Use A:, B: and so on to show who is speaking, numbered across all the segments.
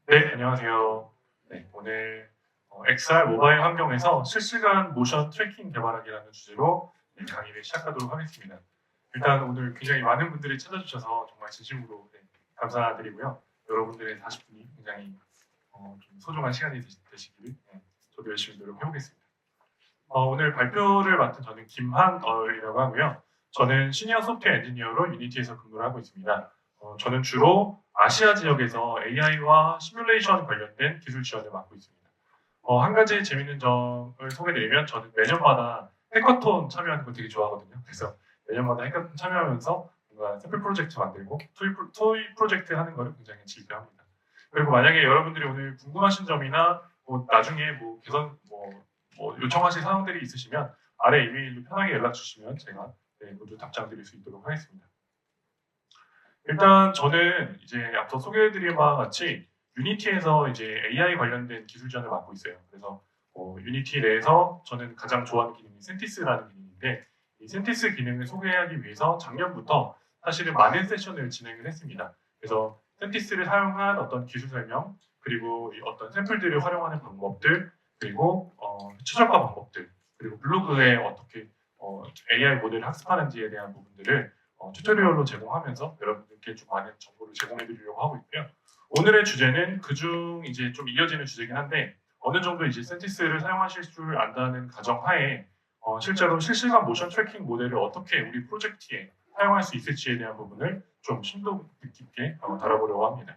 A: 네, 안녕하세요. 네, 오늘 XR 모바일 환경에서 실시간 모션 트래킹 개발하기라는 주제로 강의를 시작하도록 하겠습니다. 일단 오늘 굉장히 많은 분들이 찾아주셔서 정말 진심으로 감사드리고요. 여러분들의 40분이 굉장히 좀 소중한 시간이 되시기를 저도 열심히 노력해보겠습니다. 오늘 발표를 맡은 저는 김한얼이라고 하고요. 저는 시니어 소프트웨어 엔지니어로 유니티에서 근무를 하고 있습니다. 저는 주로 아시아 지역에서 AI와 시뮬레이션 관련된 기술 지원을 맡고 있습니다. 한 가지 재밌는 점을 소개드리면 저는 매년마다 해커톤 참여하는 거 되게 좋아하거든요. 그래서 매년마다 해커톤 참여하면서 뭔가 샘플 프로젝트 만들고 토이 프로젝트 하는 거를 굉장히 즐겨합니다. 그리고 만약에 여러분들이 오늘 궁금하신 점이나 나중에 개선 요청하실 사항들이 있으시면 아래 이메일로 편하게 연락 주시면 제가 모두 답장 드릴 수 있도록 하겠습니다. 일단 저는 이제 앞서 소개해드린 바와 같이 유니티에서 이제 AI 관련된 기술 지원을 맡고 있어요. 그래서 유니티 내에서 저는 가장 좋아하는 기능이 센티스라는 기능인데 이 센티스 기능을 소개하기 위해서 작년부터 사실은 많은 세션을 진행을 했습니다. 그래서 센티스를 사용한 어떤 기술 설명 그리고 어떤 샘플들을 활용하는 방법들 그리고 최적화 방법들 그리고 블로그에 어떻게 AI 모델을 학습하는지에 대한 부분들을 튜토리얼로 제공하면서 여러분들께 좀 많은 정보를 제공해 드리려고 하고 있고요. 오늘의 주제는 그중 이제 좀 이어지는 주제긴 한데 어느 정도 이제 센티스를 사용하실 줄 안다는 가정하에 실제로 실시간 모션 트래킹 모델을 어떻게 우리 프로젝트에 사용할 수 있을지에 대한 부분을 좀 심도 깊게 다뤄보려고 합니다.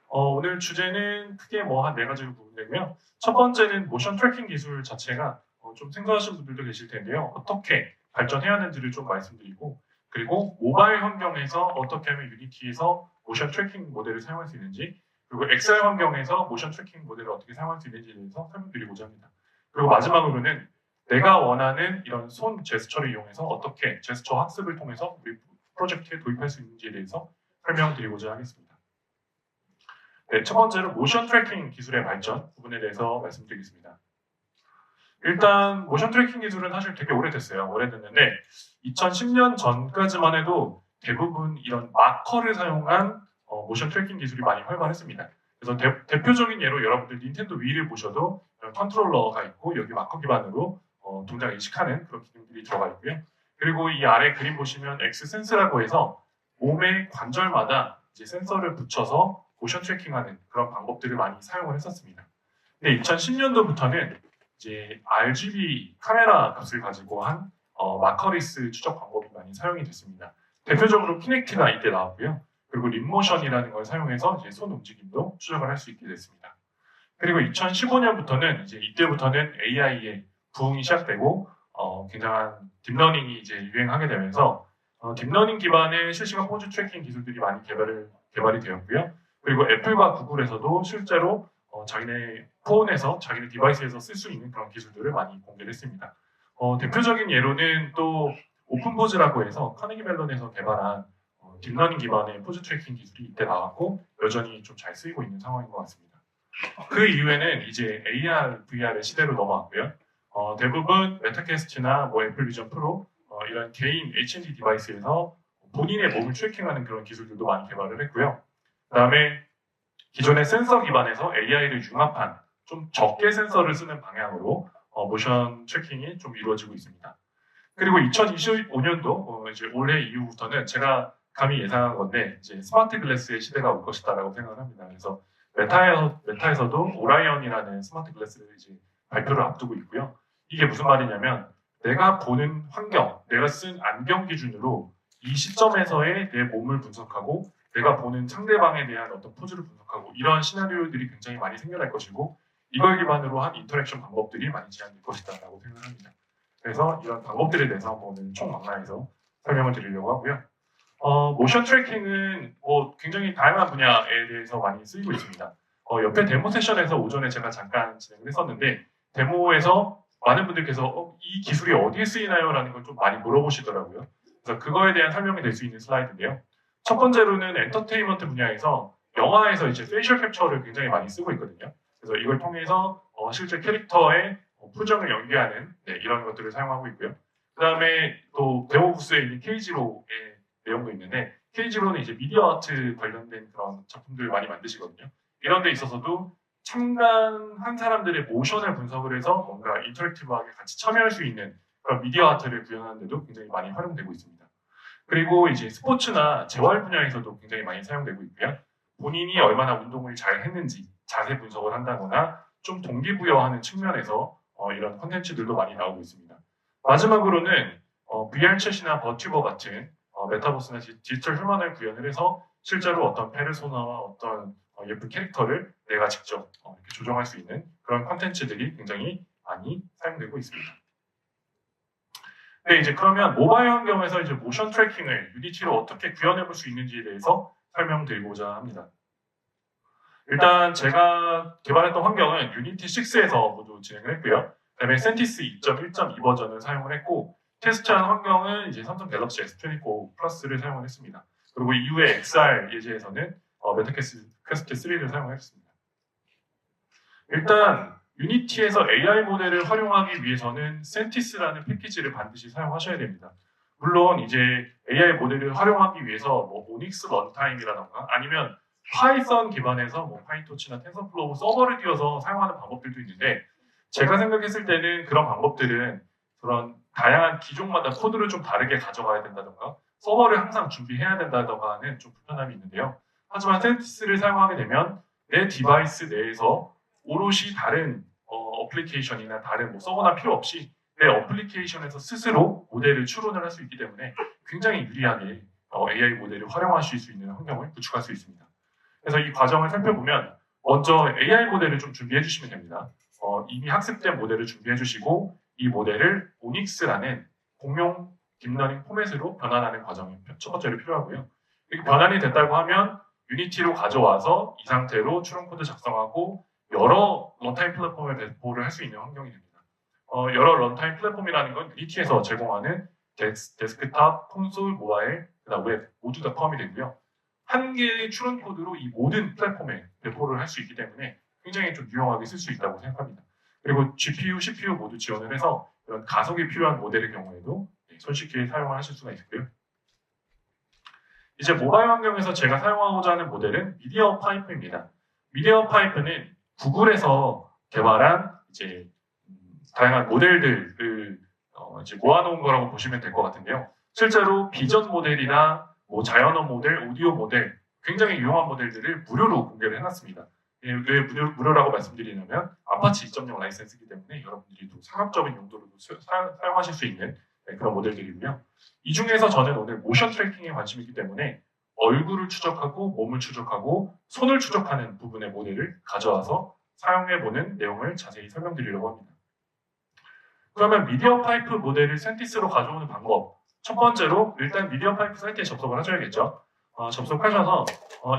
A: 오늘 주제는 크게 뭐 한 네 가지로 구분되고요. 첫 번째는 모션 트래킹 기술 자체가 좀 생소하신 분들도 계실 텐데요. 어떻게 발전해야 하는지를 좀 말씀드리고 그리고 모바일 환경에서 어떻게 하면 유니티에서 모션 트래킹 모델을 사용할 수 있는지 그리고 XR 환경에서 모션 트래킹 모델을 어떻게 사용할 수 있는지에 대해서 설명드리고자 합니다. 그리고 마지막으로는 내가 원하는 이런 손 제스처를 이용해서 어떻게 제스처 학습을 통해서 우리 프로젝트에 도입할 수 있는지에 대해서 설명드리고자 하겠습니다. 네, 첫 번째로 모션 트래킹 기술의 발전 부분에 대해서 말씀드리겠습니다. 일단 모션 트래킹 기술은 사실 되게 오래됐어요. 오래됐는데 2010년 전까지만 해도 대부분 이런 마커를 사용한 모션 트래킹 기술이 많이 활발했습니다. 그래서 대표적인 예로 여러분들 닌텐도 위를 보셔도 컨트롤러가 있고 여기 마커 기반으로 동작 인식하는 그런 기능들이 들어가 있고요. 그리고 이 아래 그림 보시면 X 센스라고 해서 몸의 관절마다 이제 센서를 붙여서 모션 트래킹하는 그런 방법들을 많이 사용을 했었습니다. 근데 2010년도부터는 이제 RGB 카메라 값을 가지고 한 마커리스 추적 방법이 많이 사용이 됐습니다. 대표적으로 키넥트가 이때 나왔고요. 그리고 립모션이라는 걸 사용해서 이제 손 움직임도 추적을 할 수 있게 됐습니다. 그리고 2015년부터는 이제 이때부터는 AI의 부흥이 시작되고 굉장한 딥러닝이 이제 유행하게 되면서 딥러닝 기반의 실시간 포즈 트래킹 기술들이 많이 개발이 되었고요. 그리고 애플과 구글에서도 실제로 자기네 폰에서 자기네 디바이스에서 쓸 수 있는 그런 기술들을 많이 공개를 했습니다. 대표적인 예로는 또 오픈포즈라고 해서 카네기 멜론에서 개발한 딥러닝 기반의 포즈 트래킹 기술이 이때 나왔고 여전히 좀 잘 쓰이고 있는 상황인 것 같습니다. 그 이후에는 이제 AR, VR의 시대로 넘어왔고요. 대부분 메타캐스트나 뭐 애플 비전 프로 이런 개인 HMD 디바이스에서 본인의 몸을 트래킹하는 그런 기술들도 많이 개발을 했고요. 그 다음에 기존의 센서 기반에서 AI를 융합한 좀 적게 센서를 쓰는 방향으로 모션 트래킹이 좀 이루어지고 있습니다. 그리고 2025년도 이제 올해 이후부터는 제가 감히 예상한 건데 이제 스마트 글래스의 시대가 올 것이다라고 생각을 합니다. 그래서 메타에서도 오라이언이라는 스마트 글래스를 이제 발표를 앞두고 있고요. 이게 무슨 말이냐면 내가 보는 환경, 내가 쓴 안경 기준으로 이 시점에서의 내 몸을 분석하고 내가 보는 상대방에 대한 어떤 포즈를 분석하고 이런 시나리오들이 굉장히 많이 생겨날 것이고 이걸 기반으로 한 인터랙션 방법들이 많이 제한될 것이다라고 생각합니다. 그래서 이런 방법들에 대해서 오늘 총망라해서 설명을 드리려고 하고요. 모션 트래킹은 굉장히 다양한 분야에 대해서 많이 쓰이고 있습니다. 옆에 데모 세션에서 오전에 제가 잠깐 진행을 했었는데 데모에서 많은 분들께서 이 기술이 어디에 쓰이나요? 라는 걸 좀 많이 물어보시더라고요. 그래서 그거에 대한 설명이 될 수 있는 슬라이드인데요. 첫 번째로는 엔터테인먼트 분야에서 영화에서 이제 페이셜 캡처를 굉장히 많이 쓰고 있거든요. 그래서 이걸 통해서 실제 캐릭터의 표정을 연기하는 이런 것들을 사용하고 있고요. 그 다음에 또 데모부스에 있는 케이지로의 내용도 있는데 케이지로는 이제 미디어 아트 관련된 그런 작품들 많이 만드시거든요. 이런 데 있어서도 참가한 사람들의 모션을 분석을 해서 뭔가 인터랙티브하게 같이 참여할 수 있는 그런 미디어 아트를 구현하는 데도 굉장히 많이 활용되고 있습니다. 그리고 이제 스포츠나 재활 분야에서도 굉장히 많이 사용되고 있고요. 본인이 얼마나 운동을 잘 했는지 자세 분석을 한다거나 좀 동기부여하는 측면에서 이런 콘텐츠들도 많이 나오고 있습니다. 마지막으로는 VR챗이나 버튜버 같은 메타버스나 디지털 휴먼을 구현을 해서 실제로 어떤 페르소나와 어떤 예쁜 캐릭터를 내가 직접 이렇게 조정할 수 있는 그런 콘텐츠들이 굉장히 많이 사용되고 있습니다. 네, 이제 그러면 모바일 환경에서 이제 모션 트래킹을 유니티로 어떻게 구현해 볼 수 있는지에 대해서 설명드리고자 합니다. 일단 제가 개발했던 환경은 유니티 6에서 모두 진행을 했고요. 그다음에 센티스 2.1.2 버전을 사용을 했고 테스트한 환경은 이제 삼성 갤럭시 S24 플러스를 사용을 했습니다. 그리고 이후에 XR 예제에서는 메타퀘스트 3를 사용을 했습니다. 일단 유니티에서 AI 모델을 활용하기 위해서는 센티스라는 패키지를 반드시 사용하셔야 됩니다. 물론 이제 AI 모델을 활용하기 위해서 뭐 오닉스 런타임이라던가 아니면 파이썬 기반에서 뭐 파이토치나 텐서플로우 서버를 띄워서 사용하는 방법들도 있는데 제가 생각했을 때는 그런 방법들은 그런 다양한 기종마다 코드를 좀 다르게 가져가야 된다던가 서버를 항상 준비해야 된다던가 하는 좀 불편함이 있는데요. 하지만 센티스를 사용하게 되면 내 디바이스 내에서 오롯이 다른 어플리케이션이나 다른 뭐 서버나 필요 없이 내 어플리케이션에서 스스로 모델을 추론을 할 수 있기 때문에 굉장히 유리하게 AI 모델을 활용하실 수 있는 환경을 구축할 수 있습니다. 그래서 이 과정을 살펴보면 먼저 AI 모델을 좀 준비해 주시면 됩니다. 이미 학습된 모델을 준비해 주시고 이 모델을 오닉스라는 공용 딥러닝 포맷으로 변환하는 과정이 첫 번째로 필요하고요. 이렇게 변환이 됐다고 하면 유니티로 가져와서 이 상태로 추론 코드 작성하고 여러 런타임 플랫폼에 배포를 할 수 있는 환경이 됩니다. 여러 런타임 플랫폼이라는 건 유니티에서 제공하는 데스크탑, 콘솔, 모바일, 그다음 웹 모두 다 포함이 되고요. 한 개의 추론 코드로 이 모든 플랫폼에 배포를 할 수 있기 때문에 굉장히 좀 유용하게 쓸 수 있다고 생각합니다. 그리고 GPU, CPU 모두 지원을 해서 이런 가속이 필요한 모델의 경우에도 손쉽게 사용을 하실 수가 있고요. 이제 모바일 환경에서 제가 사용하고자 하는 모델은 미디어 파이프입니다. 미디어 파이프는 구글에서 개발한 이제 다양한 모델들을 이제 모아놓은 거라고 보시면 될 것 같은데요. 실제로 비전 모델이나 뭐 자연어 모델, 오디오 모델 굉장히 유용한 모델들을 무료로 공개를 해놨습니다. 왜 무료라고 말씀드리냐면 아파치 2.0 라이센스이기 때문에 여러분들이 또 상업적인 용도로도 사용하실 수 있는 그런 모델들이고요. 이 중에서 저는 오늘 모션 트래킹에 관심이 있기 때문에 얼굴을 추적하고 몸을 추적하고 손을 추적하는 부분의 모델을 가져와서 사용해보는 내용을 자세히 설명드리려고 합니다. 그러면 미디어 파이프 모델을 센티스로 가져오는 방법 첫 번째로 일단 미디어 파이프 사이트에 접속을 하셔야겠죠. 접속하셔서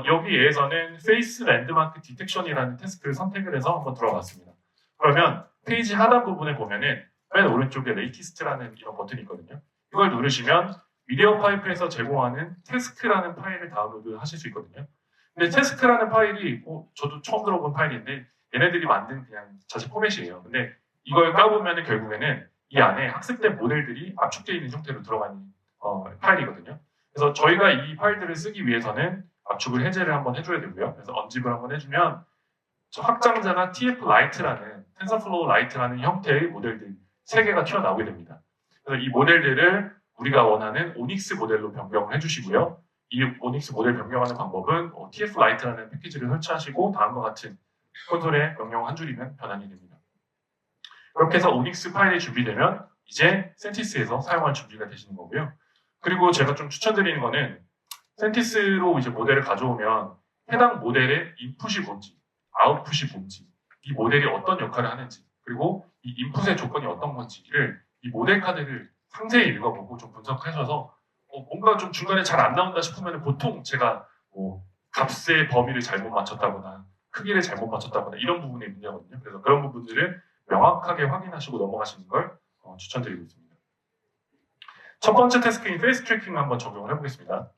A: 여기에서는 페이스 랜드마크 디텍션이라는 태스크를 선택을 해서 한번 들어봤습니다. 그러면 페이지 하단 부분에 보면은 맨 오른쪽에 레이티스트라는 이런 버튼이 있거든요. 이걸 누르시면 미디어 파이프에서 제공하는 태스크라는 파일을 다운로드 하실 수 있거든요. 근데 태스크라는 파일이 저도 처음 들어본 파일인데 얘네들이 만든 그냥 자체 포맷이에요. 근데 이걸 까보면 결국에는 이 안에 학습된 모델들이 압축되어 있는 형태로 들어가는 파일이거든요. 그래서 저희가 이 파일들을 쓰기 위해서는 압축을 해제를 한번 해줘야 되고요. 그래서 언집을 한번 해주면 저 확장자가 TF 라이트라는 텐서플로우 라이트라는 형태의 모델들 3개가 튀어나오게 됩니다. 그래서 이 모델들을 우리가 원하는 오닉스 모델로 변경을 해주시고요. 이 오닉스 모델 변경하는 방법은 TF 라이트라는 패키지를 설치하시고 다음과 같은 콘솔에 명령 한 줄이면 변환이 됩니다. 그렇게 해서 오닉스 파일이 준비되면 이제 센티스에서 사용할 준비가 되시는 거고요. 그리고 제가 좀 추천드리는 거는 센티스로 이제 모델을 가져오면 해당 모델의 인풋이 뭔지, 아웃풋이 뭔지, 이 모델이 어떤 역할을 하는지, 그리고 이 인풋의 조건이 어떤 건지를 이 모델 카드를 상세히 읽어보고 좀 분석하셔서 뭔가 좀 중간에 잘 안 나온다 싶으면 보통 제가 값의 범위를 잘못 맞췄다거나 크기를 잘못 맞췄다거나 이런 부분이 문제거든요. 그래서 그런 부분들을 명확하게 확인하시고 넘어가시는 걸 추천드리고 있습니다. 첫 번째 태스크인 페이스 트래킹을 한번 적용을 해보겠습니다.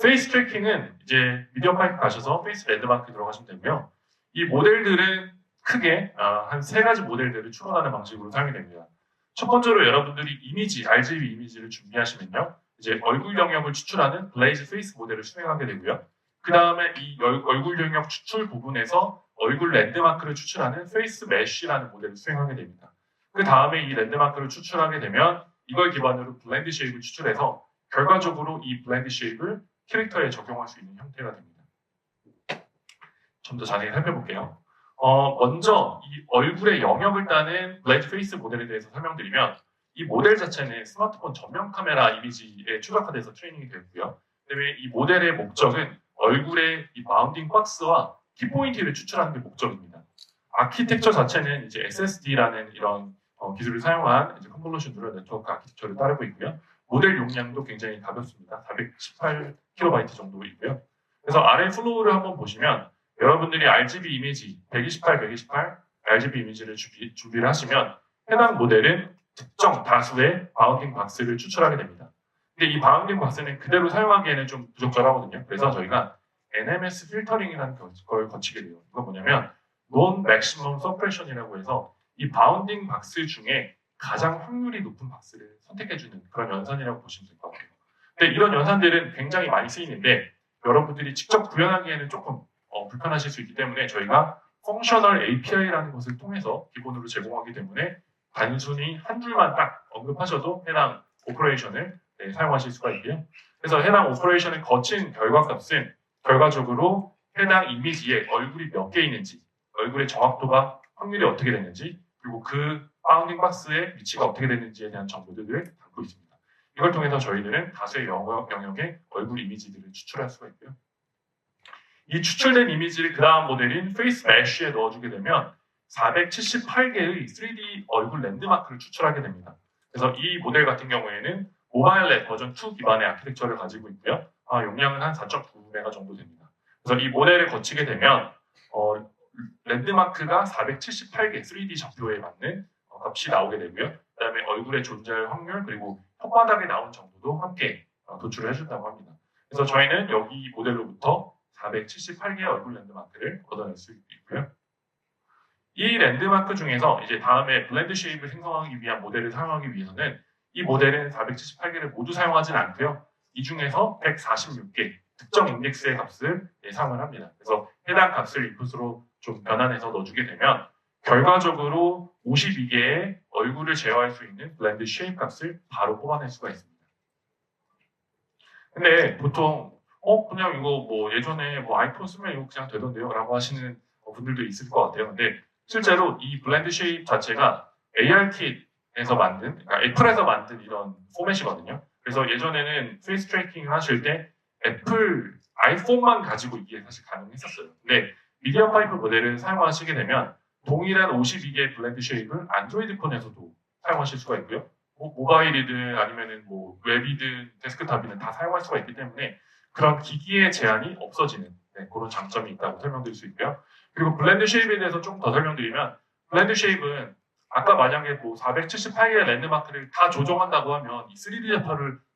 A: 페이스 트래킹은 이제 미디어 파이프 가셔서 페이스 랜드마크 들어가시면 되고요. 이 모델들은 크게 한 3가지 모델들을 추론하는 방식으로 사용이 됩니다. 첫 번째로 여러분들이 이미지, RGB 이미지를 준비하시면요. 이제 얼굴 영역을 추출하는 블레이즈 페이스 모델을 수행하게 되고요. 그 다음에 이 얼굴 영역 추출 부분에서 얼굴 랜드마크를 추출하는 페이스 메쉬라는 모델을 수행하게 됩니다. 그 다음에 이 랜드마크를 추출하게 되면 이걸 기반으로 블렌드 쉐입을 추출해서 결과적으로 이 블렌드 쉐입을 캐릭터에 적용할 수 있는 형태가 됩니다. 좀 더 자세히 살펴볼게요. 먼저 이 얼굴의 영역을 따는 블렌드 페이스 모델에 대해서 설명드리면 이 모델 자체는 스마트폰 전면 카메라 이미지에 최적화돼서 트레이닝이 되고요. 그다음에 이 모델의 목적은 얼굴의 이 바운딩 박스와 키포인트를 추출하는 게 목적입니다. 아키텍처 자체는 이제 SSD라는 이런 기술을 사용한 이제 컨볼루션 뉴럴 네트워크 아키텍처를 따르고 있고요. 모델 용량도 굉장히 가볍습니다. 418KB 정도이고요. 그래서 아래 플로우를 한번 보시면 여러분들이 RGB 이미지 128 RGB 이미지를 준비를 하시면 해당 모델은 특정 다수의 바운딩 박스를 추출하게 됩니다. 근데 이 바운딩 박스는 그대로 사용하기에는 좀 부적절하거든요. 그래서 저희가 NMS 필터링이라는 걸 거치게 돼요. 이건 뭐냐면 Non Maximum Suppression이라고 해서 이 바운딩 박스 중에 가장 확률이 높은 박스를 선택해주는 그런 연산이라고 보시면 될 것 같아요. 근데 이런 연산들은 굉장히 많이 쓰이는데 여러분들이 직접 구현하기에는 조금 불편하실 수 있기 때문에 저희가 펑셔널 API라는 것을 통해서 기본으로 제공하기 때문에 단순히 한 줄만 딱 언급하셔도 해당 오퍼레이션을 사용하실 수가 있고요. 그래서 해당 오퍼레이션을 거친 결과값은 결과적으로 해당 이미지에 얼굴이 몇 개 있는지, 얼굴의 정확도가 확률이 어떻게 됐는지, 그리고 그 바운딩 박스의 위치가 어떻게 됐는지에 대한 정보들을 담고 있습니다. 이걸 통해서 저희들은 다수의 영역의 얼굴 이미지들을 추출할 수가 있고요. 이 추출된 이미지를 그 다음 모델인 페이스 메쉬에 넣어주게 되면 478개의 3D 얼굴 랜드마크를 추출하게 됩니다. 그래서 이 모델 같은 경우에는 모바일 앱 버전 2 기반의 아키텍처를 가지고 있고요. 용량은 한 4.9메가 정도 됩니다. 그래서 이 모델을 거치게 되면 랜드마크가 478개 3D 좌표에 맞는 값이 나오게 되고요. 그 다음에 얼굴에 존재할 확률 그리고 혓바닥에 나온 정보도 함께 도출을 해준다고 합니다. 그래서 저희는 여기 모델로부터 478개의 얼굴 랜드마크를 얻어낼 수 있고요. 이 랜드마크 중에서 이제 다음에 블렌드 쉐입을 생성하기 위한 모델을 사용하기 위해서는 이 모델은 478개를 모두 사용하진 않고요. 이 중에서 146개 특정 인덱스의 값을 사용을 합니다. 그래서 해당 값을 인풋으로 좀 변환해서 넣어주게 되면 결과적으로 52개의 얼굴을 제어할 수 있는 블렌드 쉐입 값을 바로 뽑아낼 수가 있습니다. 근데 보통 그냥 이거 뭐 예전에 뭐 아이폰 쓰면 이거 그냥 되던데요 라고 하시는 분들도 있을 것 같아요. 근데 실제로 이 블렌드 쉐입 자체가 ARKit에서 만든, 그러니까 애플에서 만든 이런 포맷이거든요. 그래서 예전에는 페이스 트래킹을 하실 때 애플 아이폰만 가지고 이게 사실 가능했었어요. 근데 미디어 파이프 모델을 사용하시게 되면 동일한 52개의 블렌드 쉐입을 안드로이드 폰에서도 사용하실 수가 있고요. 모바일이든 아니면은 뭐 웹이든 데스크탑이든 다 사용할 수가 있기 때문에 그런 기기의 제한이 없어지는 그런 장점이 있다고 설명드릴 수 있고요. 그리고 블렌드 쉐입에 대해서 좀 더 설명드리면 블렌드 쉐입은 아까 만약에 뭐 478개의 랜드마크를 다 조정한다고 하면 이 3D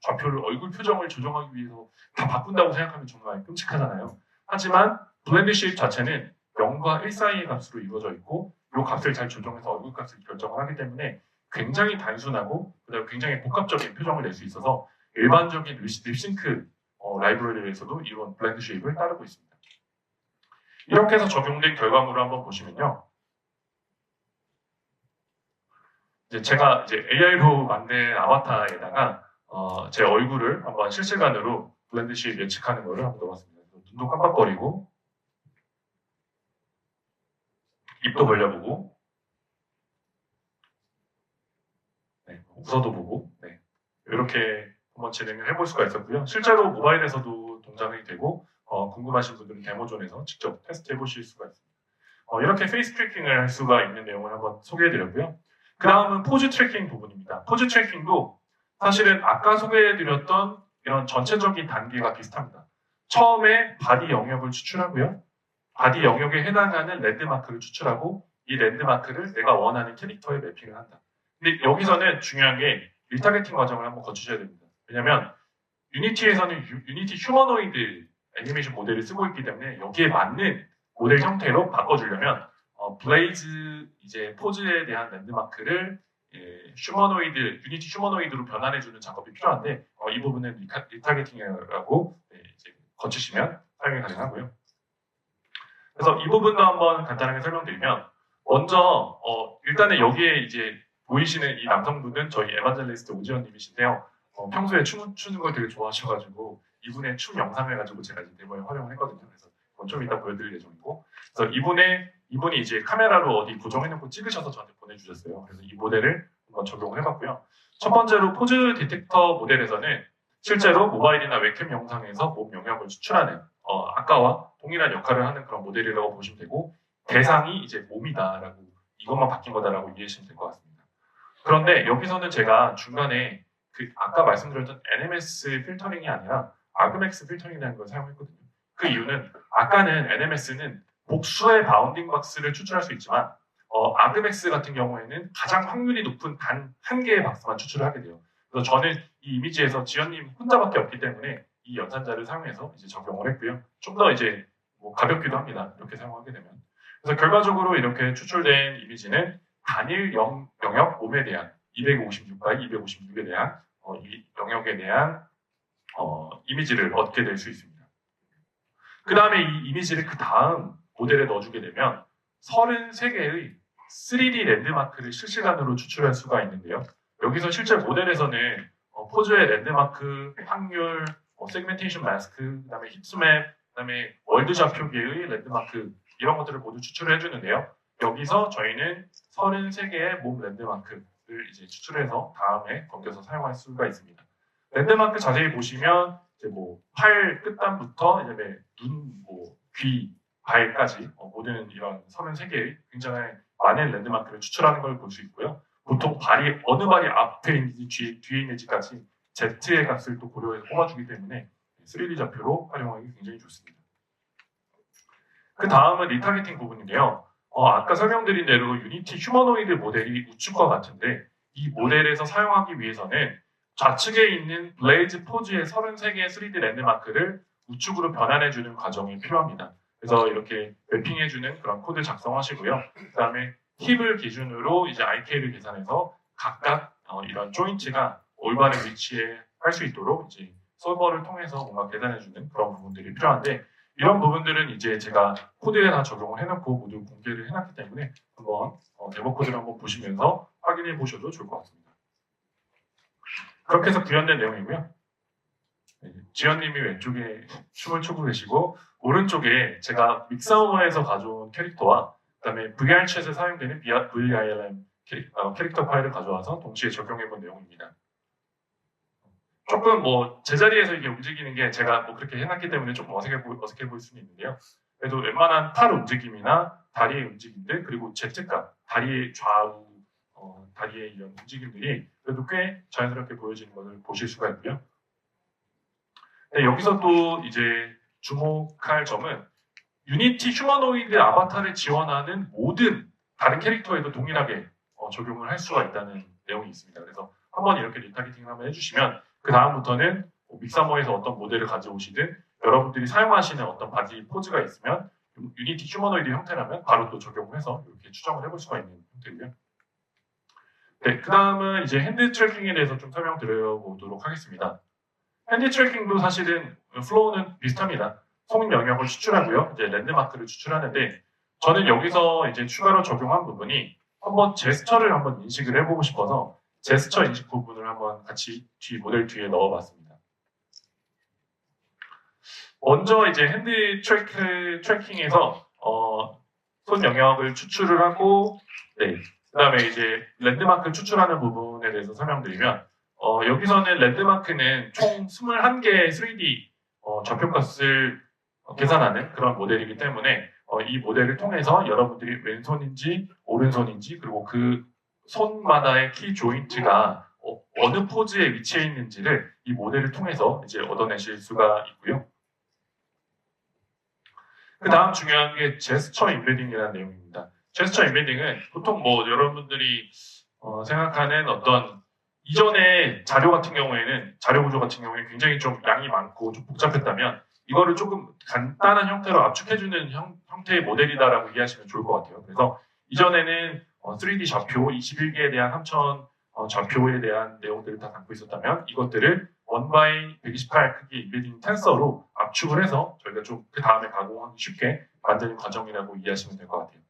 A: 좌표를 얼굴 표정을 조정하기 위해서 다 바꾼다고 생각하면 정말 끔찍하잖아요. 하지만 블렌드 쉐입 자체는 0과 1 사이의 값으로 이루어져 있고 이 값을 잘 조정해서 얼굴 값을 결정을 하기 때문에 굉장히 단순하고 그다음에 굉장히 복합적인 표정을 낼 수 있어서 일반적인 립싱크 라이브러리에서도 이런 블렌드 쉐입을 따르고 있습니다. 이렇게 해서 적용된 결과물을 한번 보시면요. 이제 제가 AI로 만든 아바타에다가 제 얼굴을 한번 실시간으로 블렌드 쉐입 예측하는 거를 한번 넣어봤습니다. 눈도 깜빡거리고 입도 벌려보고 웃어도 보고 이렇게 한번 진행을 해볼 수가 있었고요. 실제로 모바일에서도 동작이 되고 궁금하신 분들은 데모존에서 직접 테스트 해보실 수가 있습니다. 이렇게 페이스 트래킹을 할 수가 있는 내용을 한번 소개해드렸고요. 그 다음은 포즈 트래킹 부분입니다. 포즈 트래킹도 사실은 아까 소개해드렸던 이런 전체적인 단계가 비슷합니다. 처음에 바디 영역을 추출하고요. 바디 영역에 해당하는 랜드마크를 추출하고 이 랜드마크를 내가 원하는 캐릭터에 매핑을 한다. 근데 여기서는 중요한 게 리타겟팅 과정을 한번 거치셔야 됩니다. 왜냐하면 유니티에서는 유니티 휴머노이드 애니메이션 모델을 쓰고 있기 때문에 여기에 맞는 모델 형태로 바꿔주려면 블레이즈 포즈에 대한 랜드마크를 유니티 휴머노이드로 변환해주는 작업이 필요한데 이 부분은 리타겟팅이라고 이제 거치시면 사용이 가능하고요. 그래서 이 부분도 한번 간단하게 설명드리면 먼저 일단은 여기에 이제 보이시는 이 남성분은 저희 에반젤리스트 오지연님이신데요. 평소에 춤 추는 걸 되게 좋아하셔가지고 이분의 춤 영상을 가지고 제가 이제 데모에 활용을 했거든요. 그래서 좀 이따 보여드릴 예정이고, 그래서 이분이 이제 카메라로 어디 고정해놓고 찍으셔서 저한테 보내주셨어요. 그래서 이 모델을 한번 적용을 해봤고요. 첫 번째로 포즈 디텍터 모델에서는 실제로 모바일이나 웹캠 영상에서 몸 영역을 추출하는 아까와 동일한 역할을 하는 그런 모델이라고 보시면 되고, 대상이 이제 몸이다라고 이것만 바뀐 거다라고 이해하시면 될 것 같습니다. 그런데 여기서는 제가 중간에 아까 말씀드렸던 NMS 필터링이 아니라 아그맥스 필터링이라는 걸 사용했거든요. 그 이유는 아까는 NMS는 복수의 바운딩 박스를 추출할 수 있지만 아그맥스 같은 경우에는 가장 확률이 높은 단 한 개의 박스만 추출을 하게 돼요. 그래서 저는 이 이미지에서 지연님 혼자밖에 없기 때문에 이 연산자를 사용해서 이제 적용을 했고요. 좀 더 이제 가볍기도 합니다. 이렇게 사용하게 되면. 그래서 결과적으로 이렇게 추출된 이미지는 단일 영역 몸에 대한 256by 256에 대한 이 영역에 대한 이미지를 얻게 될 수 있습니다. 그 다음에 이 이미지를 그 다음 모델에 넣어주게 되면 33개의 3D 랜드마크를 실시간으로 추출할 수가 있는데요. 여기서 실제 모델에서는 포즈의 랜드마크, 확률, 세그멘테이션 마스크, 그 다음에 힙스맵, 그 다음에 월드 좌표계의 랜드마크 이런 것들을 모두 추출을 해주는데요. 여기서 저희는 33개의 몸 랜드마크를 이제 추출해서 다음에 넘겨서 사용할 수가 있습니다. 랜드마크 자세히 보시면 이제 팔 끝단부터 이제 눈, 귀, 발까지 모든 이런 33개의 굉장히 많은 랜드마크를 추출하는 걸 볼 수 있고요. 보통 어느 발이 앞에 있는지 뒤에 있는지까지 Z의 값을 또 고려해서 뽑아주기 때문에 3D 좌표로 활용하기 굉장히 좋습니다. 그 다음은 리타겟팅 부분인데요. 아까 설명드린 대로 유니티 휴머노이드 모델이 우측과 같은데 이 모델에서 사용하기 위해서는 좌측에 있는 블레이즈 포즈의 33개의 3D 랜드마크를 우측으로 변환해주는 과정이 필요합니다. 그래서 이렇게 맵핑해주는 그런 코드 작성하시고요. 그 다음에 힙을 기준으로 이제 IK를 계산해서 각각 이런 조인트가 올바른 위치에 할 수 있도록 이제 서버를 통해서 뭔가 계산해주는 그런 부분들이 필요한데 이런 부분들은 이제 제가 코드에 다 적용을 해놓고 모두 공개를 해놨기 때문에 한번 데모 코드를 한번 보시면서 확인해 보셔도 좋을 것 같습니다. 그렇게 해서 구현된 내용이고요. 지연님이 왼쪽에 춤을 추고 계시고 오른쪽에 제가 믹사워에서 가져온 캐릭터와 그다음에 VR챗에 사용되는 VILM 캐릭터 파일을 가져와서 동시에 적용해 본 내용입니다. 조금 제자리에서 이게 움직이는 게 제가 그렇게 해놨기 때문에 조금 어색해 보일 수는 있는데요. 그래도 웬만한 팔 움직임이나 다리의 움직임들 그리고 Z값, 다리의 좌우, 다리의 이런 움직임들이 그래도 꽤 자연스럽게 보여지는 것을 보실 수가 있고요. 네, 여기서 또 이제 주목할 점은 유니티 휴머노이드 아바타를 지원하는 모든 다른 캐릭터에도 동일하게 적용을 할 수가 있다는 내용이 있습니다. 그래서 한번 이렇게 리타겟팅을 한번 해주시면 그 다음부터는 믹사모에서 어떤 모델을 가져오시든 여러분들이 사용하시는 어떤 바디 포즈가 있으면 유니티 휴머노이드 형태라면 바로 또 적용해서 이렇게 추정을 해볼 수가 있는 형태고요. 네, 그 다음은 이제 핸드 트래킹에 대해서 좀 설명드려보도록 하겠습니다. 핸드 트래킹도 사실은 플로우는 비슷합니다. 속 영역을 추출하고요. 이제 랜드마크를 추출하는데 저는 여기서 이제 추가로 적용한 부분이 한번 제스처를 한번 인식을 해보고 싶어서 제스처 인식 부분을 한번 같이 모델 뒤에 넣어봤습니다. 먼저 이제 핸드 트래킹에서 손 영역을 추출을 하고 네, 그 다음에 이제 랜드마크 추출하는 부분에 대해서 설명드리면 여기서는 랜드마크는 총 21개의 3D 좌표값을 계산하는 그런 모델이기 때문에 이 모델을 통해서 여러분들이 왼손인지 오른손인지 그리고 그 손마다의 키 조인트가 어느 포즈에 위치해 있는지를 이 모델을 통해서 이제 얻어내실 수가 있고요. 그 다음 중요한 게 제스처 인베딩이라는 내용입니다. 제스처 인베딩은 보통 여러분들이 생각하는 어떤 이전에 자료 같은 경우에는 자료 구조 같은 경우에 굉장히 좀 양이 많고 좀 복잡했다면 이거를 조금 간단한 형태로 압축해주는 형태의 모델이다라고 이해하시면 좋을 것 같아요. 그래서 이전에는 3D 좌표 21개에 대한 3000 좌표에 대한 내용들을 다 담고 있었다면 이것들을 1 by 128 크기 인베딩 텐서로 압축을 해서 저희가 좀 그 다음에 가공하기 쉽게 만드는 과정이라고 이해하시면 될 것 같아요.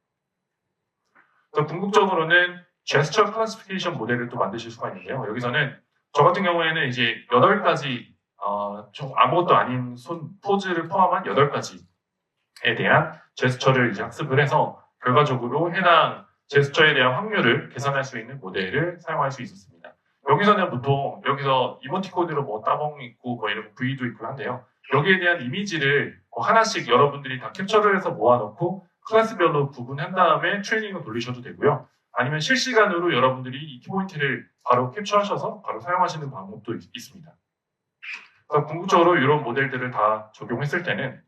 A: 또 궁극적으로는 제스처 클래시피케이션 모델을 또 만드실 수가 있는데요. 여기서는 저 같은 경우에는 이제 8가지 좀 아무것도 아닌 손 포즈를 포함한 8가지에 대한 제스처를 이제 학습을 해서 결과적으로 해당 제스처에 대한 확률을 계산할 수 있는 모델을 사용할 수 있었습니다. 여기서는 보통 여기서 이모티콘으로 뭐 따봉 있고 뭐 이런 V도 있고 한데요. 여기에 대한 이미지를 하나씩 여러분들이 다 캡처를 해서 모아놓고 클래스별로 구분한 다음에 트레이닝을 돌리셔도 되고요. 아니면 실시간으로 여러분들이 이 키포인트를 바로 캡처하셔서 바로 사용하시는 방법도 있습니다. 그래서 궁극적으로 이런 모델들을 다 적용했을 때는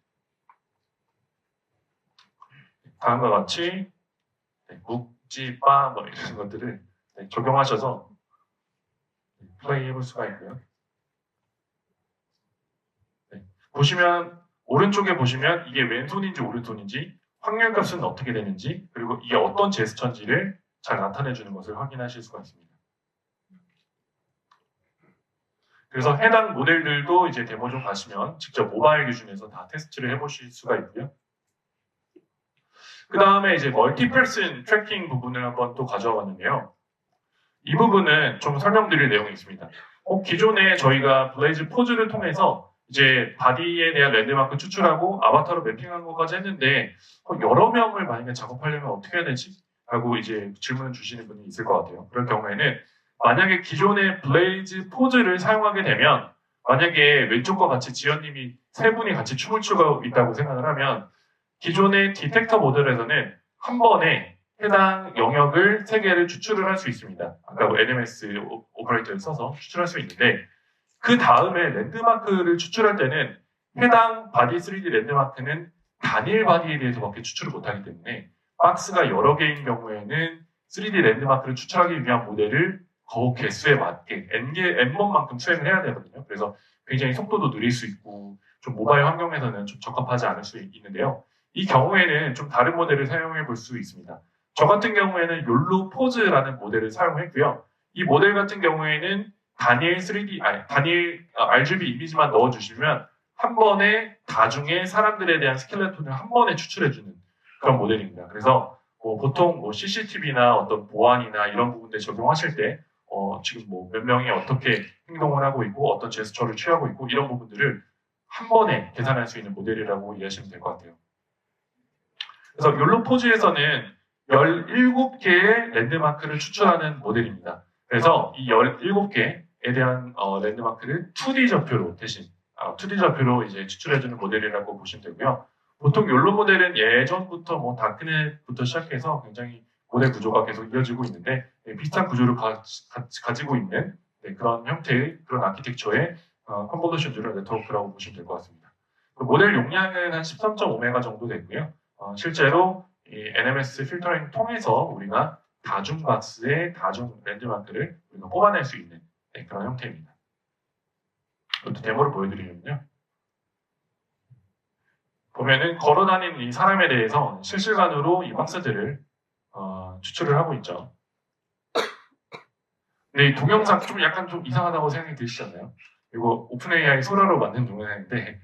A: 다음과 같이 묵지, 빠, 뭐 이런 것들을 적용하셔서 플레이 해볼 수가 있고요. 보시면 오른쪽에 보시면 이게 왼손인지 오른손인지 확률값은 어떻게 되는지 그리고 이게 어떤 제스처인지를 잘 나타내주는 것을 확인하실 수가 있습니다. 그래서 해당 모델들도 이제 데모존 가시면 직접 모바일 기준에서 다 테스트를 해보실 수가 있고요. 그 다음에 이제 멀티퍼슨 트래킹 부분을 한번 또 가져와 봤는데요. 이 부분은 좀 설명드릴 내용이 있습니다. 기존에 저희가 블레이즈 포즈를 통해서 이제 바디에 대한 랜드마크 추출하고 아바타로 매핑한 것까지 했는데 여러 명을 만약에 작업하려면 어떻게 해야 되지? 라고 이제 질문을 주시는 분이 있을 것 같아요. 그럴 경우에는 만약에 기존의 블레이즈 포즈를 사용하게 되면 만약에 왼쪽과 같이 지연님이 세 분이 같이 춤을 추고 있다고 생각을 하면 기존의 디텍터 모델에서는 한 번에 해당 영역을 3개를 추출을 할 수 있습니다. 아까 뭐 NMS 오퍼레이터를 써서 추출할 수 있는데 그 다음에 랜드마크를 추출할 때는 해당 바디 3D 랜드마크는 단일 바디에 대해서밖에 추출을 못하기 때문에 박스가 여러 개인 경우에는 3D 랜드마크를 추출하기 위한 모델을 그 개수에 맞게 n번만큼 수행을 해야 되거든요. 그래서 굉장히 속도도 느릴 수 있고 좀 모바일 환경에서는 좀 적합하지 않을 수 있는데요. 이 경우에는 좀 다른 모델을 사용해 볼 수 있습니다. 저 같은 경우에는 욜로 포즈라는 모델을 사용했고요. 이 모델 같은 경우에는 단일 RGB 이미지만 넣어주시면 한 번에 다중의 사람들에 대한 스켈레톤을 한 번에 추출해주는 그런 모델입니다. 그래서 보통 CCTV나 어떤 보안이나 이런 부분들 적용하실 때 지금 몇 명이 어떻게 행동을 하고 있고 어떤 제스처를 취하고 있고 이런 부분들을 한 번에 계산할 수 있는 모델이라고 이해하시면 될 것 같아요. 그래서 욜로 포즈에서는 17개의 랜드마크를 추출하는 모델입니다. 그래서 이 17개에 대한 랜드마크를 2D 좌표로 대신 2D 좌표로 이제 추출해주는 모델이라고 보시면 되고요. 보통 욜로 모델은 예전부터 뭐 다크넷부터 시작해서 굉장히 모델 구조가 계속 이어지고 있는데 비슷한 구조를 가지고 있는 그런 형태의 그런 아키텍처의 컨볼루션 뉴럴 네트워크라고 보시면 될 것 같습니다. 모델 용량은 한 13.5메가 정도 되고요. 실제로 이 NMS 필터링 통해서 우리가 다중 박스의 다중 랜드마크를 우리가 뽑아낼 수 있는 그런 형태입니다. 이것도 데모를 보여드리면요. 보면은 걸어다니는 이 사람에 대해서 실시간으로 이 박스들을 추출을 하고 있죠. 근데 이 동영상 좀 약간 좀 이상하다고 생각이 드시잖아요. 이거 오픈AI 소라로 만든 동영상인데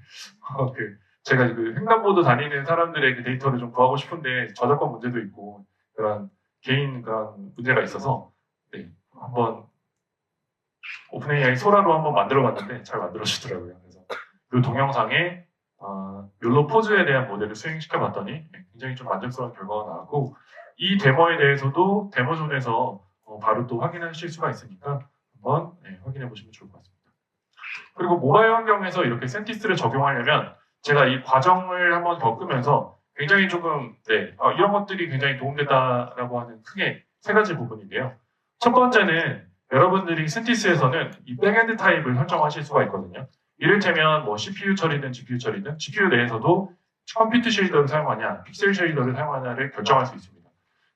A: 제가 그 횡단보도 다니는 사람들의 그 데이터를 좀 구하고 싶은데 저작권 문제도 있고 그런 개인 그런 문제가 있어서 한번 오픈AI 소라로 한번 만들어봤는데 잘 만들어주더라고요. 그래서 그 동영상에 욜로 포즈에 대한 모델을 수행시켜봤더니 굉장히 좀 만족스러운 결과가 나왔고 이 데모에 대해서도 데모존에서 바로 또 확인하실 수가 있으니까 한번 확인해 보시면 좋을 것 같습니다. 그리고 모바일 환경에서 이렇게 센티스를 적용하려면 제가 이 과정을 한번 겪으면서 굉장히 조금 이런 것들이 굉장히 도움됐다라고 하는 크게 3가지 부분인데요. 첫 번째는 여러분들이 센티스에서는 이 백엔드 타입을 설정하실 수가 있거든요. 이를테면 뭐 CPU 처리든 GPU 처리든 GPU 내에서도 컴퓨트 쉐이더를 사용하냐, 픽셀 쉐이더를 사용하냐를 결정할 수 있습니다.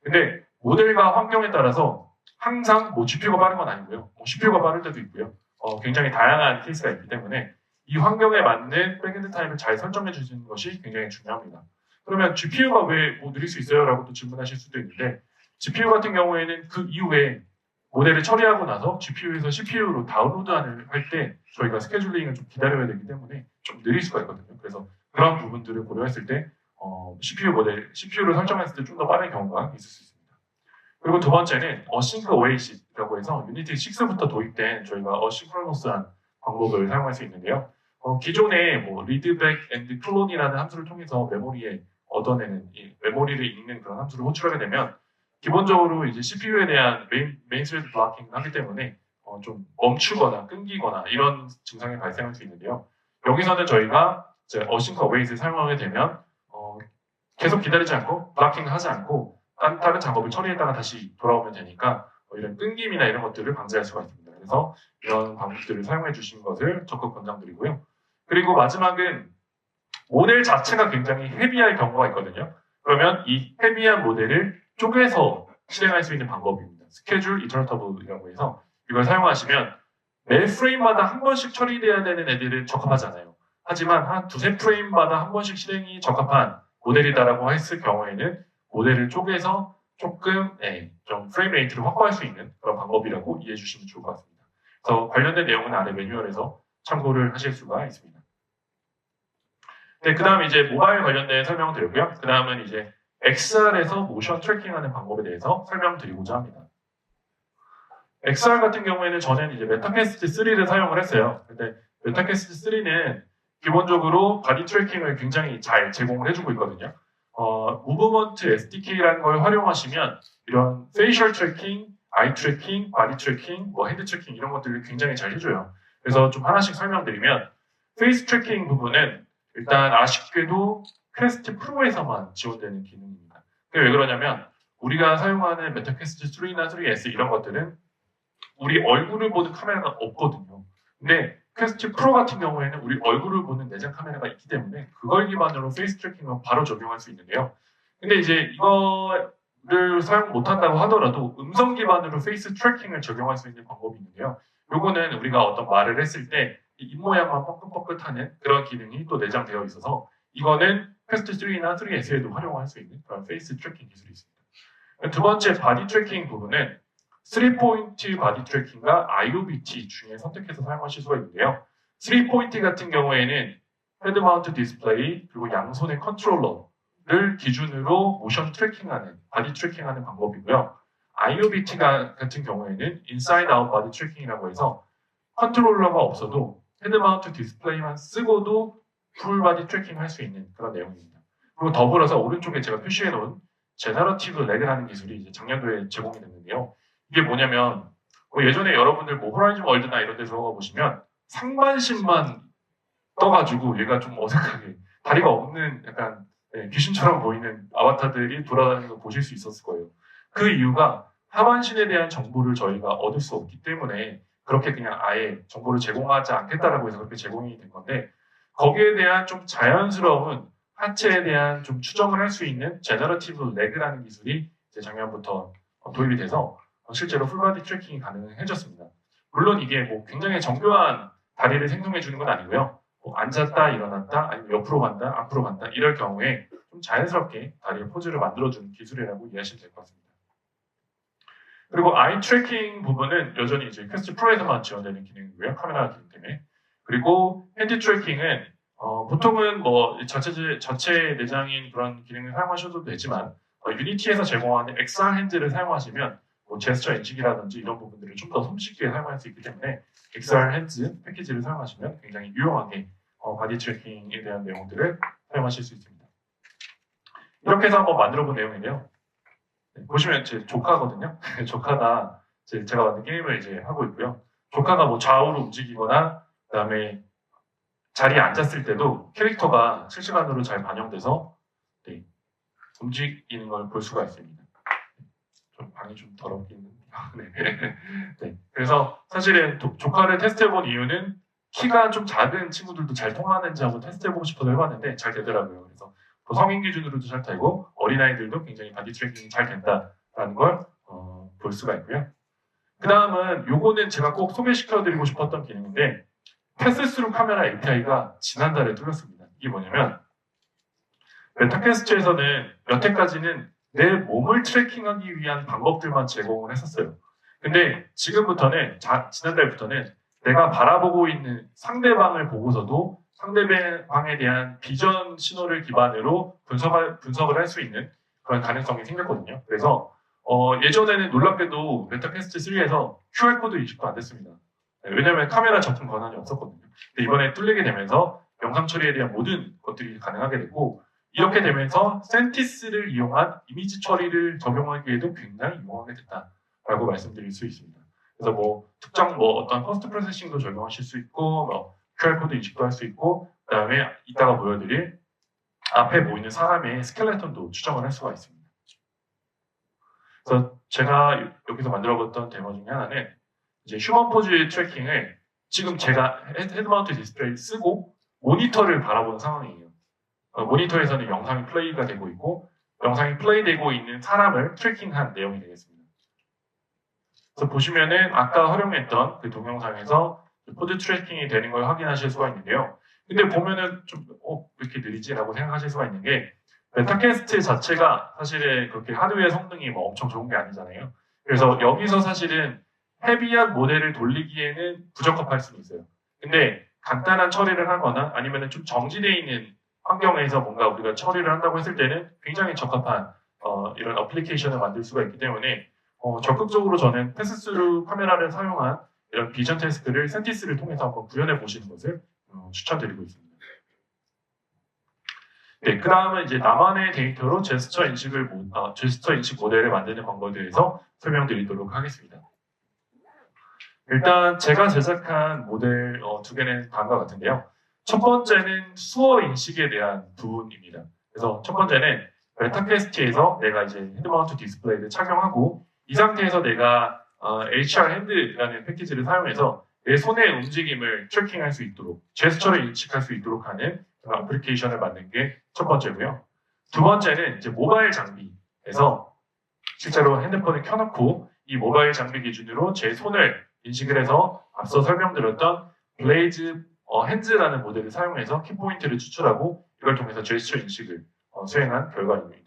A: 근데 모델과 환경에 따라서 항상 뭐 GPU가 빠른 건 아니고요. CPU가 빠를 때도 있고요. 굉장히 다양한 케이스가 있기 때문에 이 환경에 맞는 백엔드 타입을 잘 설정해 주시는 것이 굉장히 중요합니다. 그러면 GPU가 왜 뭐 느릴 수 있어요? 라고 또 질문하실 수도 있는데 GPU 같은 경우에는 그 이후에 모델을 처리하고 나서 GPU에서 CPU로 다운로드를 할 때 저희가 스케줄링을 좀 기다려야 되기 때문에 좀 느릴 수가 있거든요. 그래서 그런 부분들을 고려했을 때 CPU를 설정했을 때 좀 더 빠른 경우가 있을 수 있습니다. 그리고 두 번째는 어싱크 오에이시라고 해서 유니티 6부터 도입된 저희가 어싱크로너스한 방법을 사용할 수 있는데요. 기존에 뭐 리드백 앤드 클론이라는 함수를 통해서 메모리에 얻어내는 메모리를 읽는 그런 함수를 호출하게 되면 기본적으로 이제 CPU에 대한 메인 스레드 블로킹을 하기 때문에 좀 멈추거나 끊기거나 이런 증상이 발생할 수 있는데요. 여기서는 저희가 이제 어싱크 어웨이트를 사용하게 되면 계속 기다리지 않고 블로킹을 하지 않고 다른 작업을 처리했다가 다시 돌아오면 되니까 이런 끊김이나 이런 것들을 방지할 수가 있습니다. 그래서 이런 방법들을 사용해 주신 것을 적극 권장드리고요. 그리고 마지막은 모델 자체가 굉장히 헤비할 경우가 있거든요. 그러면 이 헤비한 모델을 쪼개서 실행할 수 있는 방법입니다. 스케줄 이터러터블이라고 해서 이걸 사용하시면 매 프레임마다 한 번씩 처리돼야 되는 애들은 적합하지 않아요. 하지만 한 두세 프레임마다 한 번씩 실행이 적합한 모델이다라고 했을 경우에는 모델을 쪼개서 조금 좀 프레임 레이트를 확보할 수 있는 그런 방법이라고 이해해 주시면 좋을 것 같습니다. 그래서 관련된 내용은 아래 매뉴얼에서 참고를 하실 수가 있습니다. 네, 그 다음 이제 모바일 관련된 설명을 드렸고요. 그 다음은 이제 XR에서 모션 트래킹하는 방법에 대해서 설명드리고자 합니다. XR 같은 경우에는 저는 이제 메타캐스트 3를 사용을 했어요. 근데 메타캐스트 3는 기본적으로 바디 트래킹을 굉장히 잘 제공을 해주고 있거든요. 무브먼트 SDK라는 걸 활용하시면 이런 페이셜 트래킹, 아이 트래킹, 바디 트래킹, 핸드 트래킹 이런 것들을 굉장히 잘 해줘요. 그래서 좀 하나씩 설명드리면 페이스 트래킹 부분은 일단 아쉽게도 퀘스트 프로에서만 지원되는 기능입니다. 그게 왜 그러냐면 우리가 사용하는 메타퀘스트 3나 3S 이런 것들은 우리 얼굴을 보는 카메라가 없거든요. 근데 퀘스트 프로 같은 경우에는 우리 얼굴을 보는 내장 카메라가 있기 때문에 그걸 기반으로 페이스 트래킹을 바로 적용할 수 있는데요. 근데 이제 이거를 사용 못한다고 하더라도 음성 기반으로 페이스 트래킹을 적용할 수 있는 방법이 있는데요. 요거는 우리가 어떤 말을 했을 때 입모양만 뻐끗뻐끗하는 그런 기능이 또 내장되어 있어서 이거는 퀘스트 3나 3S에도 활용할 수 있는 그런 페이스 트래킹 기술이 있습니다. 두 번째 바디 트래킹 부분은 3포인트 바디 트래킹과 IOBT 중에 선택해서 사용하실 수가 있는데요. 3포인트 같은 경우에는 헤드 마운트 디스플레이 그리고 양손의 컨트롤러를 기준으로 모션 트래킹하는 바디 트래킹하는 방법이고요. IOBT 같은 경우에는 인사이드 아웃 바디 트래킹이라고 해서 컨트롤러가 없어도 헤드 마운트 디스플레이만 쓰고도 풀 바디 트래킹 할 수 있는 그런 내용입니다. 그리고 더불어서 오른쪽에 제가 표시해 놓은 제너러티브 레그라는 기술이 이제 작년도에 제공이 됐는데요. 이게 뭐냐면 예전에 여러분들 호라이즌 월드나 이런 데서 보시면 상반신만 떠가지고 얘가 좀 어색하게 다리가 없는 약간 귀신처럼 보이는 아바타들이 돌아다니는 걸 보실 수 있었을 거예요. 그 이유가 하반신에 대한 정보를 저희가 얻을 수 없기 때문에 그렇게 그냥 아예 정보를 제공하지 않겠다라고 해서 그렇게 제공이 된 건데 거기에 대한 좀 자연스러운 하체에 대한 좀 추정을 할 수 있는 제너러티브 레그라는 기술이 이제 작년부터 도입이 돼서 실제로 풀바디 트래킹이 가능해졌습니다. 물론 이게 굉장히 정교한 다리를 생성해 주는 건 아니고요. 앉았다 일어났다 아니면 옆으로 간다 앞으로 간다 이럴 경우에 좀 자연스럽게 다리의 포즈를 만들어주는 기술이라고 이해하시면 될 것 같습니다. 그리고 아이 트래킹 부분은 여전히 이제 퀘스트 프로에서만 지원되는 기능이고요. 카메라 기능 때문에. 그리고 핸드 트래킹은 보통은 자체 내장인 그런 기능을 사용하셔도 되지만 유니티에서 제공하는 XR 핸드를 사용하시면 제스처 인식이라든지 이런 부분들을 좀 더 손쉽게 사용할 수 있기 때문에 XR 핸드 패키지를 사용하시면 굉장히 유용하게 바디 트래킹에 대한 내용들을 사용하실 수 있습니다. 이렇게 해서 한번 만들어 본 내용인데요. 보시면 제 조카거든요. 조카가 제가 만든 게임을 이제 하고 있고요. 조카가 좌우로 움직이거나 그다음에 자리에 앉았을 때도 캐릭터가 실시간으로 잘 반영돼서 움직이는 걸 볼 수가 있습니다. 좀 방이 좀 더럽긴 한데요. 네. 그래서 사실은 조카를 테스트해본 이유는 키가 좀 작은 친구들도 잘 통하는지 한번 테스트해보고 싶어서 해봤는데 잘 되더라고요. 그래서 성인 기준으로도 잘 되고 어린아이들도 굉장히 바디 트래킹이 잘 된다라는 걸 볼 수가 있고요. 그 다음은 요거는 제가 꼭 소개시켜드리고 싶었던 기능인데 패스스루 카메라 API가 지난달에 뚫렸습니다. 이게 뭐냐면 메타캐스트에서는 여태까지는 내 몸을 트래킹하기 위한 방법들만 제공을 했었어요. 근데 지금부터는 지난달부터는 내가 바라보고 있는 상대방을 보고서도 상대방에 대한 비전 신호를 기반으로 분석을 할 수 있는 그런 가능성이 생겼거든요. 그래서 예전에는 놀랍게도 메타퀘스트 3에서 QR코드 인식도 안 됐습니다. 왜냐하면 카메라 접근 권한이 없었거든요. 근데 이번에 뚫리게 되면서 영상 처리에 대한 모든 것들이 가능하게 됐고, 이렇게 되면서 센티스를 이용한 이미지 처리를 적용하기에도 굉장히 유용하게 됐다라고 말씀드릴 수 있습니다. 그래서 뭐 특정 어떤 포스트 프로세싱도 적용하실 수 있고, QR코드 인식도 할 수 있고, 그다음에 이따가 보여드릴 앞에 보이는 사람의 스켈레톤도 추정을 할 수가 있습니다. 그래서 제가 여기서 만들어봤던 데모 중에 하나는 이제 휴먼 포즈 트래킹을 지금 제가 헤드마운트 디스플레이를 쓰고 모니터를 바라보는 상황이에요. 모니터에서는 영상이 플레이가 되고 있고, 영상이 플레이되고 있는 사람을 트래킹한 내용이 되겠습니다. 그래서 보시면은 아까 활용했던 그 동영상에서 포즈 트래킹이 되는 걸 확인하실 수가 있는데요. 근데 보면은 좀 왜 이렇게 느리지? 라고 생각하실 수가 있는 게, 메타캐스트 자체가 사실은 그렇게 하드웨어 성능이 뭐 엄청 좋은 게 아니잖아요. 그래서 여기서 사실은 헤비한 모델을 돌리기에는 부적합할 수는 있어요. 근데 간단한 처리를 하거나 아니면 좀 정지되어 있는 환경에서 뭔가 우리가 처리를 한다고 했을 때는 굉장히 적합한 이런 어플리케이션을 만들 수가 있기 때문에 적극적으로 저는 패스스루 카메라를 사용한 이런 비전 테스트를 센티스를 통해서 한번 구현해 보시는 것을 추천드리고 있습니다. 네, 그 다음은 이제 나만의 데이터로 제스처 인식 모델을 만드는 방법에 대해서 설명드리도록 하겠습니다. 일단 제가 제작한 모델 두 개는 다음과 같은데요. 첫 번째는 수어 인식에 대한 부분입니다. 그래서 첫 번째는 메타퀘스트에서 내가 이제 헤드마운트 디스플레이를 착용하고, 이 상태에서 내가 HR 핸드라는 패키지를 사용해서 내 손의 움직임을 트래킹할 수 있도록, 제스처를 인식할 수 있도록 하는 그런 어플리케이션을 만든 게 첫 번째고요. 두 번째는 이제 모바일 장비에서 실제로 핸드폰을 켜놓고 이 모바일 장비 기준으로 제 손을 인식을 해서 앞서 설명드렸던 블레이즈 핸즈라는 모델을 사용해서 키포인트를 추출하고 이걸 통해서 제스처 인식을 수행한 결과입니다.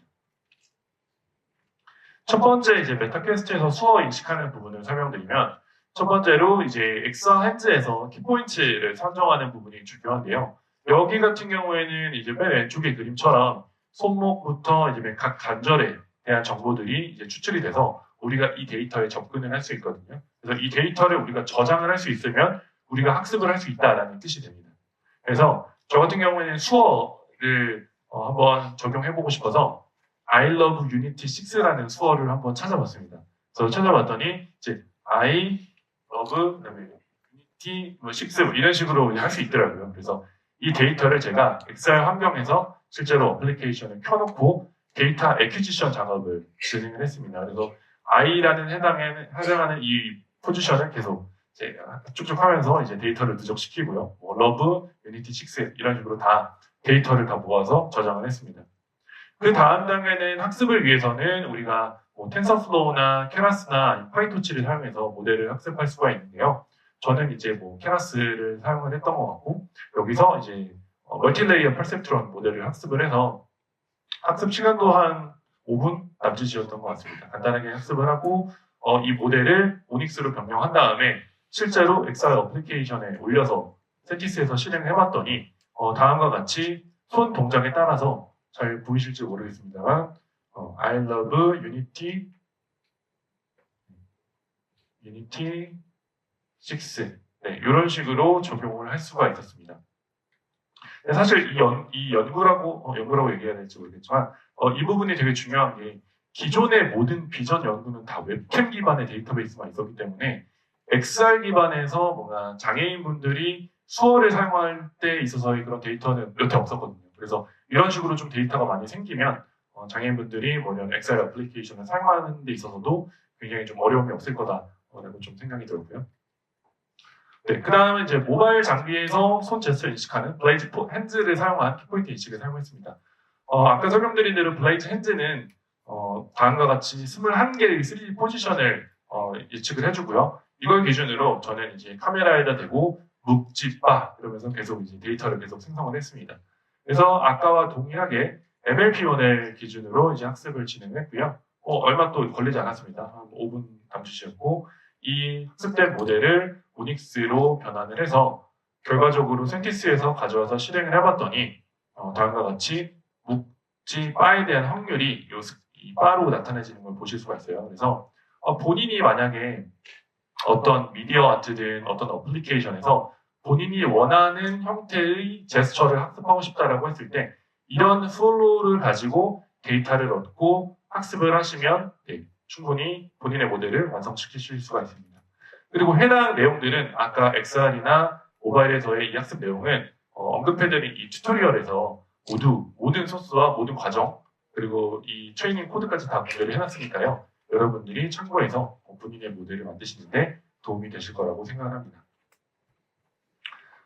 A: 첫 번째 이제 메타퀘스트에서 수어 인식하는 부분을 설명드리면, 첫 번째로 이제 엑사 핸즈에서 키포인트를 선정하는 부분이 중요한데요. 여기 같은 경우에는 이제 맨 왼쪽의 그림처럼 손목부터 이제 각 관절에 대한 정보들이 이제 추출이 돼서 우리가 이 데이터에 접근을 할 수 있거든요. 그래서 이 데이터를 우리가 저장을 할 수 있으면 우리가 학습을 할 수 있다라는 뜻이 됩니다. 그래서 저 같은 경우에는 수어를 한번 적용해보고 싶어서 I love Unity 6라는 수어를 한번 찾아봤습니다. 그래서 찾아봤더니 이제 I love Unity 6 이런 식으로 할 수 있더라고요. 그래서 이 데이터를 제가 엑셀 환경에서 실제로 어플리케이션을 켜놓고 데이터 애퀴지션 작업을 진행을 했습니다. 그래서 I라는 해당하는 이 포지션을 계속 쭉쭉 하면서 이제 데이터를 누적시키고요. Love, Unity 6 이런 식으로 다 데이터를 다 모아서 저장을 했습니다. 그 다음 단계는 학습을 위해서는 우리가 텐서플로우나 케라스나 파이토치를 사용해서 모델을 학습할 수가 있는데요. 저는 이제 케라스를 사용을 했던 것 같고, 여기서 이제 멀티레이어 퍼셉트론 모델을 학습을 해서 학습 시간도 한 5분 남짓이었던 것 같습니다. 간단하게 학습을 하고 이 모델을 오닉스로 변경한 다음에 실제로 엑셀 어플리케이션에 올려서 센티스에서 실행해봤더니 다음과 같이 손 동작에 따라서 잘 보이실지 모르겠습니다만 I love Unity 6 네, 이런 식으로 적용을 할 수가 있었습니다. 사실 이 연구라고 얘기해야 될지 모르겠지만 이 부분이 되게 중요한 게, 기존의 모든 비전 연구는 다 웹캠 기반의 데이터베이스만 있었기 때문에 XR 기반에서 뭔가 장애인분들이 수어를 사용할 때 있어서의 그런 데이터는 몇 개 없었거든요. 그래서 이런 식으로 좀 데이터가 많이 생기면 장애인분들이 이런 XR 어플리케이션을 사용하는 데 있어서도 굉장히 좀 어려움이 없을 거다라고 좀 생각이 들고요. 네, 그 다음에 이제 모바일 장비에서 손 제스처 인식하는 블레이즈 핸즈를 사용한 키포인트 인식을 사용했습니다. 아까 설명드린 대로 블레이즈 핸즈는 다음과 같이 21개의 3D 포지션을 예측을 해주고요. 이걸 기준으로 저는 이제 카메라에다 대고 묵지빠 이러면서 계속 이제 데이터를 계속 생성을 했습니다. 그래서 아까와 동일하게 MLP 모델 기준으로 이제 학습을 진행했고요. 얼마 또 걸리지 않았습니다. 한 5분 남짓이었고, 이 학습된 모델을 모닉스로 변환을 해서 결과적으로 센티스에서 가져와서 실행을 해봤더니 다음과 같이 묵지 바에 대한 확률이 이 바로 나타내지는 걸 보실 수가 있어요. 그래서 본인이 만약에 어떤 미디어 아트든 어떤 어플리케이션에서 본인이 원하는 형태의 제스처를 학습하고 싶다라고 했을 때 이런 플로우를 가지고 데이터를 얻고 학습을 하시면 충분히 본인의 모델을 완성시키실 수가 있습니다. 그리고 해당 내용들은 아까 XR이나 모바일에서의 이 학습 내용은 언급해드린 이 튜토리얼에서 모든 소스와 모든 과정 그리고 이 트레이닝 코드까지 다 공개를 해놨으니까요. 여러분들이 참고해서 본인의 모델을 만드시는데 도움이 되실 거라고 생각합니다.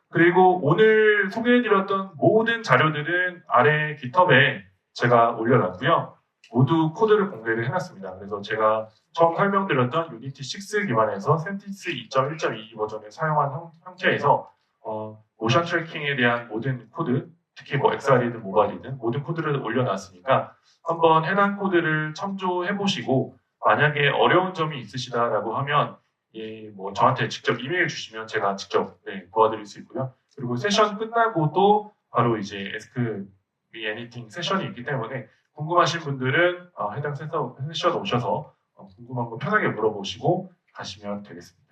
A: 그리고 오늘 소개해드렸던 모든 자료들은 아래 깃허브에 제가 올려놨고요. 모두 코드를 공개를 해놨습니다. 그래서 제가 처음 설명드렸던 유니티 6 기반에서 센티스 2.1.2 버전을 사용한 형태에서 모션 트래킹에 대한 모든 코드, 특히 뭐 XR이든 모바일이든 모든 코드를 올려놨으니까 한번 해당 코드를 참조해보시고 만약에 어려운 점이 있으시다라고 하면 뭐 저한테 직접 이메일 주시면 제가 직접 도와드릴 수 있고요. 그리고 세션 끝나고도 바로 이제 Ask Me Anything 세션이 있기 때문에 궁금하신 분들은 해당 세션 오셔서 궁금한 거 편하게 물어보시고 가시면 되겠습니다.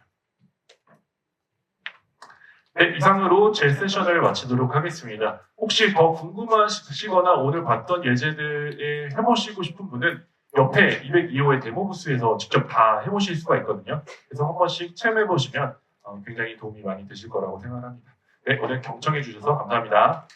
A: 네, 이상으로 제 세션을 마치도록 하겠습니다. 혹시 더 궁금하시거나 오늘 봤던 예제들에 해보시고 싶은 분은 옆에 202호의 데모 부스에서 직접 다 해보실 수가 있거든요. 그래서 한 번씩 체험해보시면 굉장히 도움이 많이 되실 거라고 생각합니다. 네, 오늘 경청해 주셔서 감사합니다.